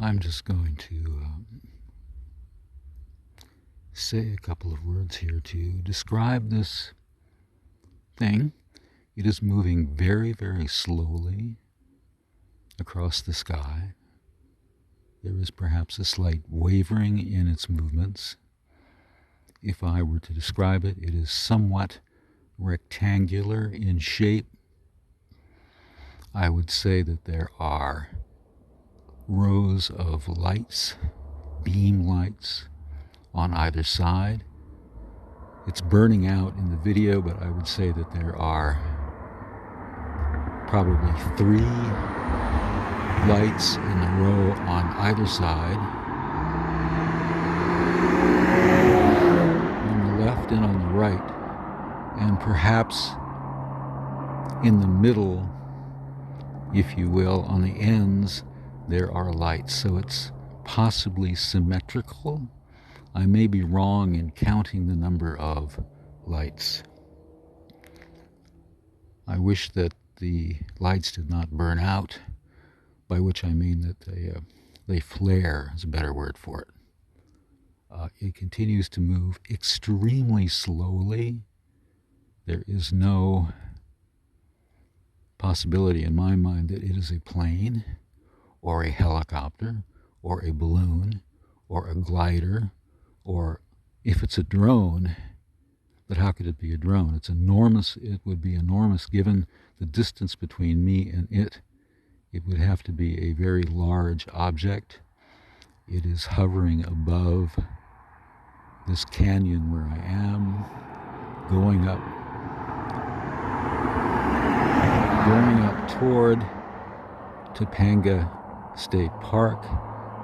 I'm just going to say a couple of words here to describe this thing. It is moving very, very slowly across the sky. There is perhaps a slight wavering in its movements. If I were to describe it, it is somewhat rectangular in shape. I would say that there are rows of lights, beam lights, on either side. It's burning out in the video, but I would say that there are probably 3 lights in a row on either side, on the left and on the right, and perhaps in the middle, if you will, on the ends, there are lights. So it's possibly symmetrical. I may be wrong in counting the number of lights. I wish that the lights did not burn out, by which I mean that they flare is a better word for it. It continues to move extremely slowly. There is no possibility in my mind that it is a plane or a helicopter or a balloon or a glider, or if it's a drone, but how could it be a drone? It's enormous. It would be enormous given the distance between me and it. It would have to be a very large object. It is hovering above this canyon where I am, going up toward Topanga State Park,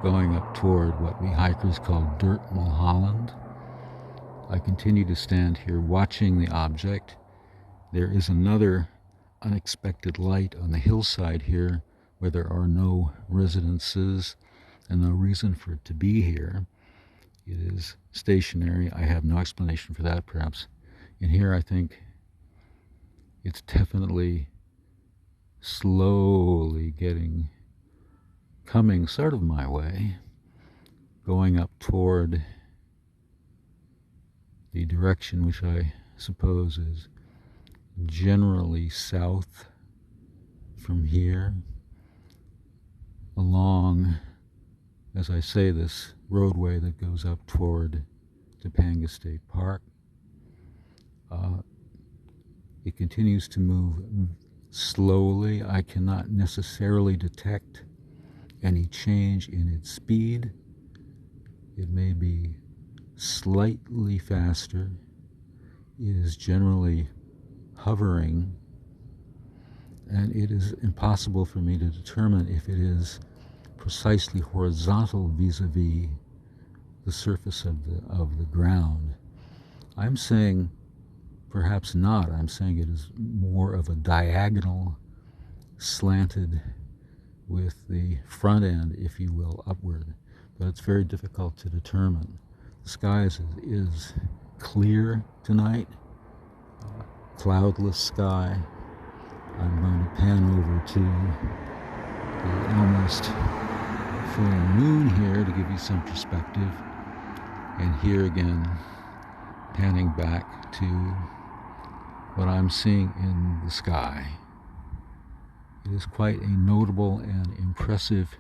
going up toward what we hikers call Dirt Mulholland. I continue to stand here watching the object. There is another unexpected light on the hillside here where there are no residences and no reason for it to be here. It is stationary. I have no explanation for that, perhaps. In here, I think it's definitely slowly coming sort of my way, going up toward the direction which I suppose is generally south from here, along, as I say, this roadway that goes up toward Topanga State Park. It continues to move slowly. I cannot necessarily detect any change in its speed. It may be slightly faster. It is generally hovering, and it is impossible for me to determine if it is precisely horizontal vis-a-vis the surface of the ground. I'm saying perhaps not. I'm saying it is more of a diagonal, slanted with the front end, if you will, upward. But it's very difficult to determine. The sky is clear tonight, cloudless sky. I'm going to pan over to the almost full moon here to give you some perspective. And here again, panning back to what I'm seeing in the sky. It is quite a notable and impressive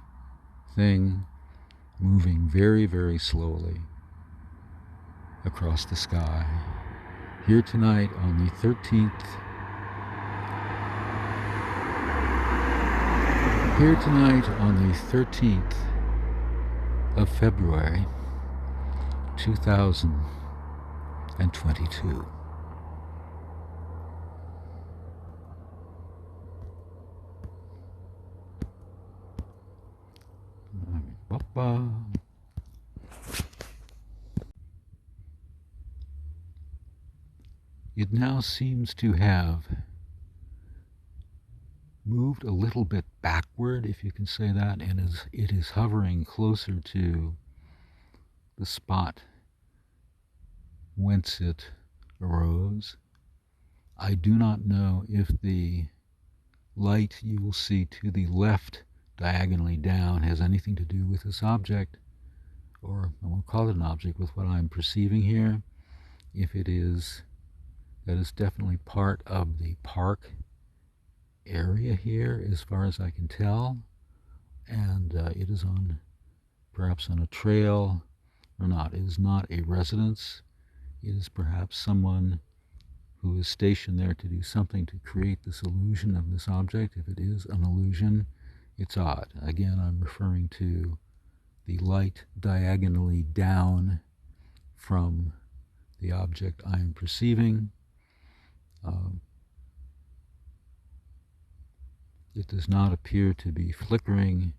thing, moving very, very slowly across the sky. Here tonight on the 13th of February 2022. It now seems to have moved a little bit backward, if you can say that, and it is hovering closer to the spot whence it arose. I do not know if the light you will see to the left diagonally down has anything to do with this object, or I won't call it an object, with what I'm perceiving here. If it is, that is definitely part of the park area here, as far as I can tell, and it is on, perhaps on a trail or not. It is not a residence. It is perhaps someone who is stationed there to do something to create this illusion of this object. If it is an illusion, it's odd. Again, I'm referring to the light diagonally down from the object I am perceiving. It does not appear to be flickering.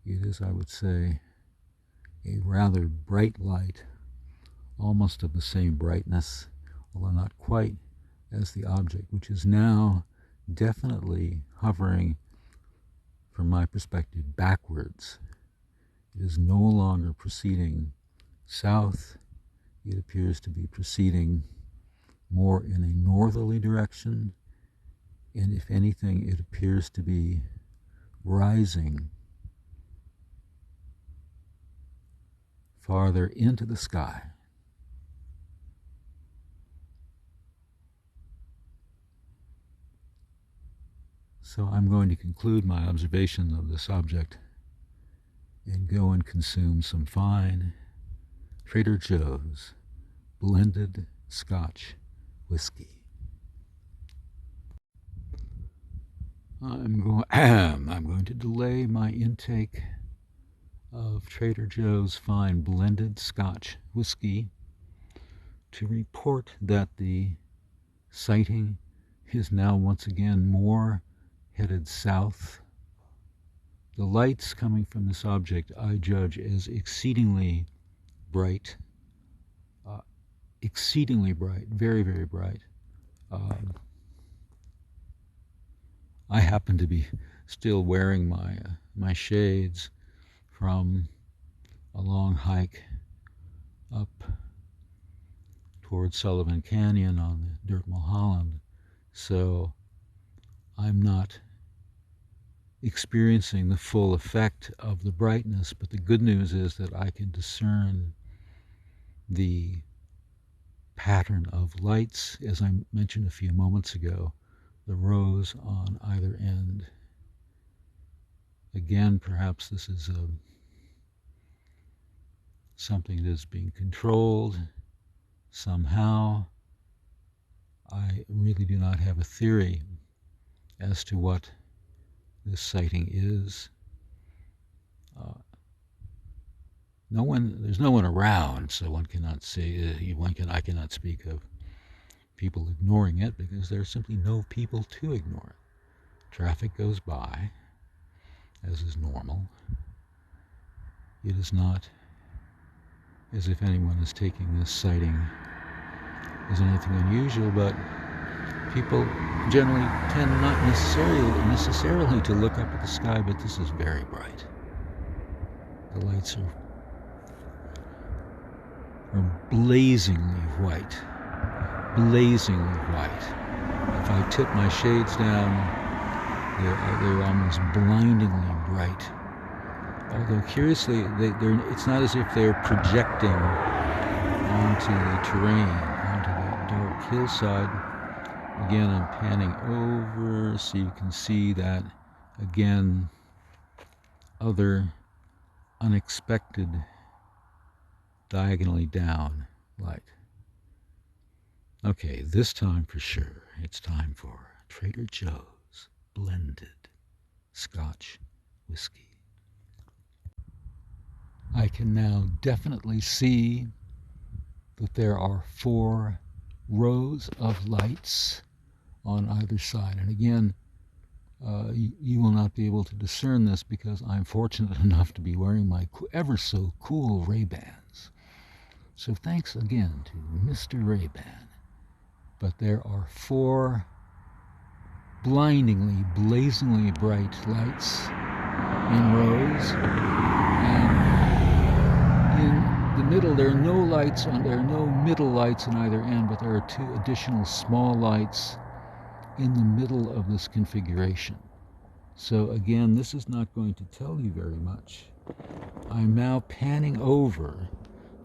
It is, I would say, a rather bright light, almost of the same brightness, although not quite, as the object, which is now definitely hovering, from my perspective, backwards. It is no longer proceeding south. It appears to be proceeding more in a northerly direction, and if anything, it appears to be rising farther into the sky. So I'm going to conclude my observation of this object and go and consume some fine Trader Joe's blended Scotch whiskey. I'm going to delay my intake of Trader Joe's fine blended Scotch whiskey to report that the sighting is now once again more headed south. The lights coming from this object I judge as exceedingly bright, very, very bright. I happen to be still wearing my shades from a long hike up towards Sullivan Canyon on the Dirt Mulholland, so I'm not experiencing the full effect of the brightness, but the good news is that I can discern the pattern of lights, as I mentioned a few moments ago, the rows on either end. Again, perhaps this is something that is being controlled somehow. I really do not have a theory as to what this sighting is. There's no one around, so one cannot say, I cannot speak of people ignoring it, because there are simply no people to ignore it. Traffic goes by, as is normal. It is not as if anyone is taking this sighting as anything unusual, but people generally tend not necessarily to look up at the sky, but this is very bright. The lights are blazingly white. Blazingly white. If I tip my shades down, they're almost blindingly bright. Although curiously, it's not as if they're projecting onto the terrain, onto the dark hillside. Again, I'm panning over so you can see that, again, other unexpected diagonally down light. Okay, this time for sure, it's time for Trader Joe's blended Scotch whiskey. I can now definitely see that there are 4 rows of lights on either side. And again, you will not be able to discern this because I'm fortunate enough to be wearing my ever so cool Ray-Bans. So thanks again to Mr. Ray-Ban. But there are 4 blindingly, blazingly bright lights in rows. And in the middle, there are no middle lights on either end, but there are 2 additional small lights in the middle of this configuration. So again, this is not going to tell you very much. I'm now panning over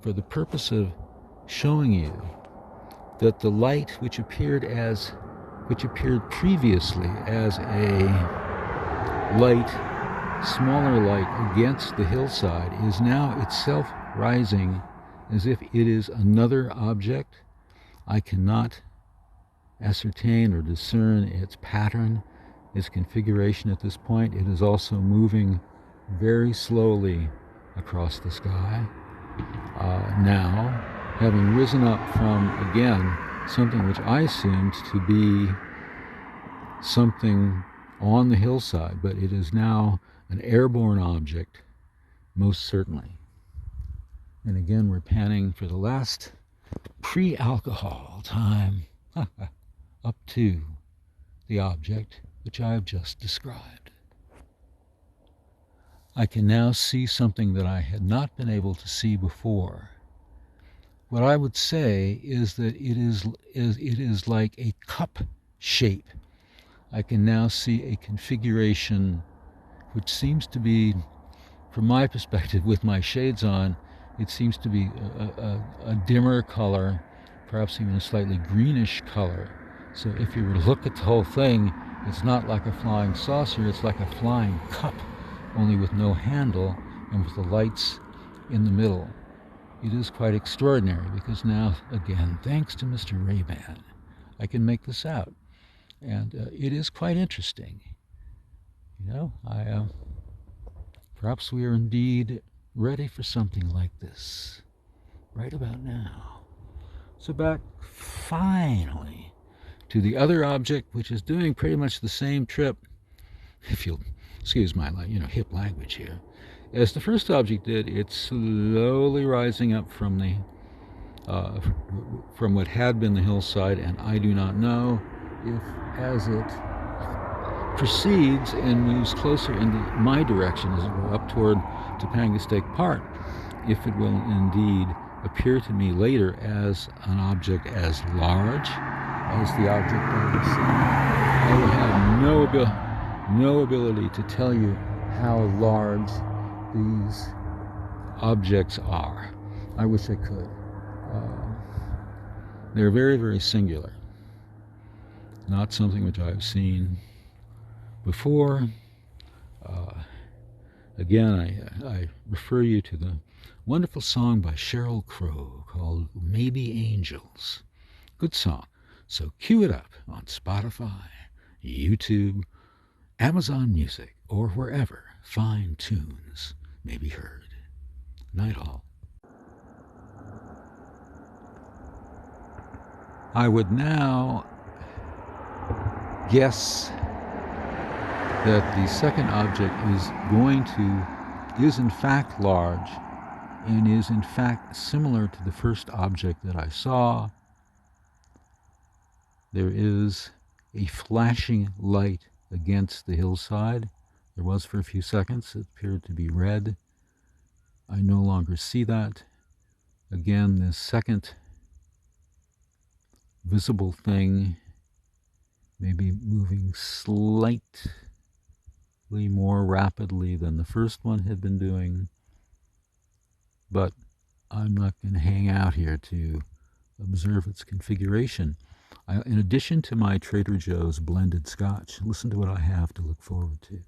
for the purpose of showing you that the light which appeared previously as a light, smaller light against the hillside, is now itself rising as if it is another object. I cannot ascertain or discern its pattern, its configuration at this point. It is also moving very slowly across the sky. Now, having risen up from, again, something which I assumed to be something on the hillside, but it is now an airborne object, most certainly. And again, we're panning for the last pre-alcohol time up to the object which I have just described. I can now see something that I had not been able to see before. What I would say is that it is like a cup shape. I can now see a configuration which seems to be, from my perspective, with my shades on, it seems to be a dimmer color, perhaps even a slightly greenish color. So if you were to look at the whole thing, it's not like a flying saucer, it's like a flying cup, only with no handle and with the lights in the middle. It is quite extraordinary because now, again, thanks to Mr. Ray-Ban, I can make this out. And it is quite interesting. You know, perhaps we are indeed ready for something like this right about now. So back finally to the other object, which is doing pretty much the same trip, if you'll excuse my hip language here, as the first object did. It's slowly rising up from the from what had been the hillside, and I do not know if, as it proceeds and moves closer into my direction, as it were, up toward Topanga State Park, if it will indeed appear to me later as an object as large as the object I was seeing. I will have no ability to tell you how large these objects are. I wish I could. They're very, very singular. Not something which I've seen before. Again, I refer you to the wonderful song by Sheryl Crow called Maybe Angels. Good song. So cue it up on Spotify, YouTube, Amazon Music, or wherever fine tunes may be heard. Night all. I would now guess that the second object is in fact large and is in fact similar to the first object that I saw. There is a flashing light against the hillside. There was for a few seconds. It appeared to be red. I no longer see that. Again, this second visible thing may be moving slightly more rapidly than the first one had been doing, but I'm not going to hang out here to observe its configuration. In addition to my Trader Joe's blended scotch, listen to what I have to look forward to.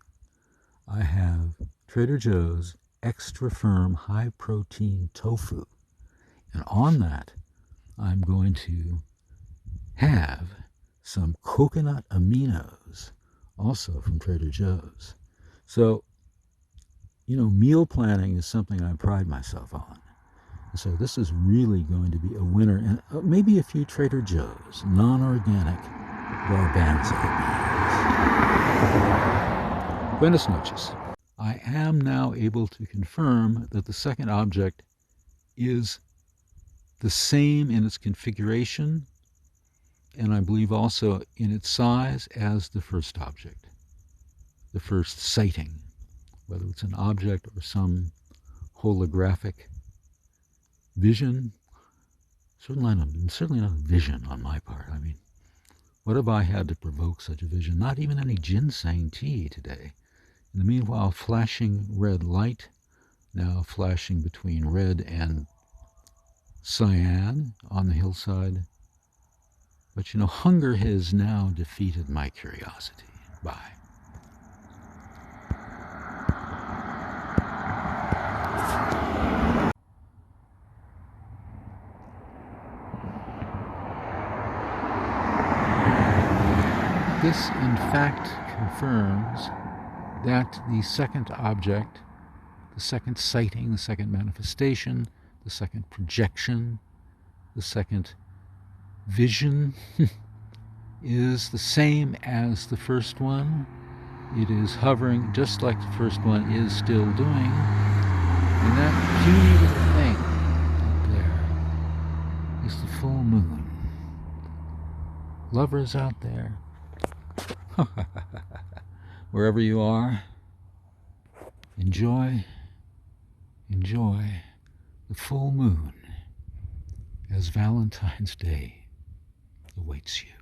I have Trader Joe's extra firm high protein tofu, and on that I'm going to have some coconut aminos, also from Trader Joe's. So, meal planning is something I pride myself on. So this is really going to be a winner, and maybe a few Trader Joe's non-organic garbanzo beans. Buenas noches. I am now able to confirm that the second object is the same in its configuration, and I believe also in its size as the first object, the first sighting, whether it's an object or some holographic vision. Certainly not a vision on my part. I mean, What have I had to provoke such a vision? Not even any ginseng tea today. In the meanwhile, flashing red light, now flashing between red and cyan on the hillside. But you know, hunger has now defeated my curiosity. Bye. This, in fact, confirms that the second object, the second sighting, the second manifestation, the second projection, the second vision is the same as the first one. It is hovering just like the first one is still doing. And that puny little thing out there is the full moon. Lovers out there, wherever you are, enjoy the full moon as Valentine's Day awaits you.